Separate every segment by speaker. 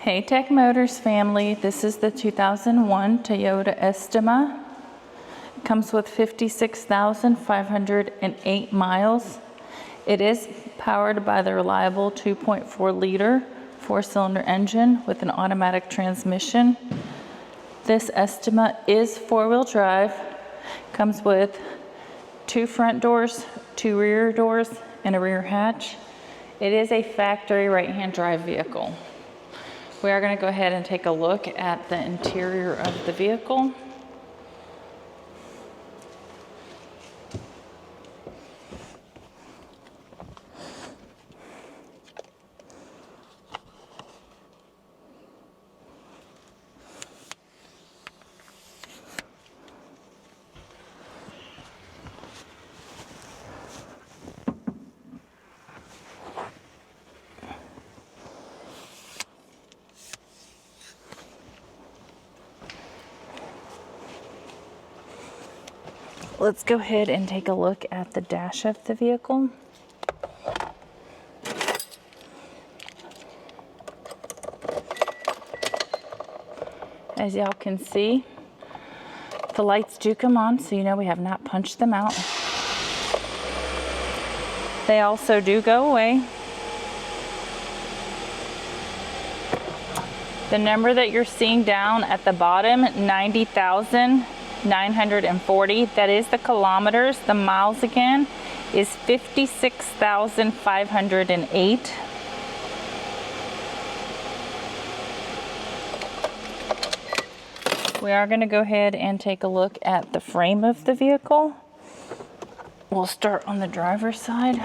Speaker 1: Hey Tech Motors family, this is the 2001 Toyota Estima. It comes with 56,508 miles. It is powered by the reliable 2.4 liter four-cylinder engine with an automatic transmission. This Estima is four-wheel drive, comes with 2 front doors, 2 rear doors, and a rear hatch. It is a factory right-hand drive vehicle. We are going to go ahead and take a look at the interior of the vehicle. Let's go ahead and take a look at the dash of the vehicle. As y'all can see, the lights do come on, so you know we have not punched them out. They also do go away. The number that you're seeing down at the bottom, 90,940, that is the kilometers. The miles again is 56,508. We are going to go ahead and take a look at the frame of the vehicle. We'll start on the driver's side.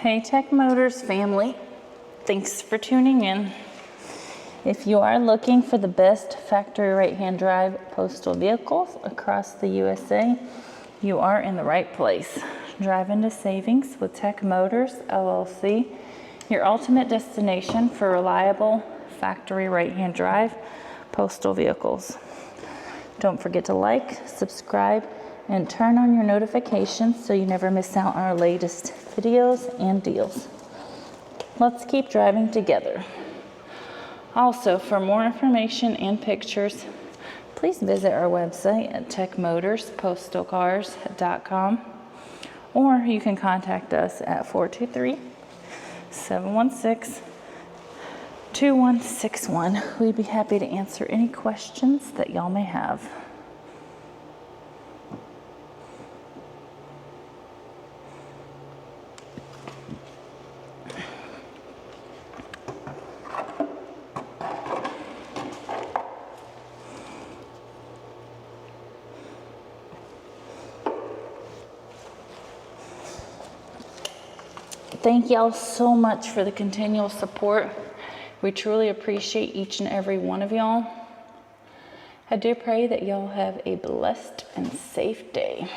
Speaker 1: Hey Tech Motors family, thanks for tuning in. If you are looking for the best factory right-hand drive postal vehicles across the USA, you are in the right place. Drive into savings with Tech Motors LLC, your ultimate destination for reliable factory right-hand drive postal vehicles. Don't forget to like, subscribe, and turn on your notifications so you never miss out on our latest videos and deals. Let's keep driving together. Also, for more information and pictures, please visit our website at techmotorspostalcars.com, or you can contact us at 423-716-2161. We'd be happy to answer any questions that y'all may have. Thank y'all so much for the continual support. We truly appreciate each and every one of y'all. I do pray that y'all have a blessed and safe day.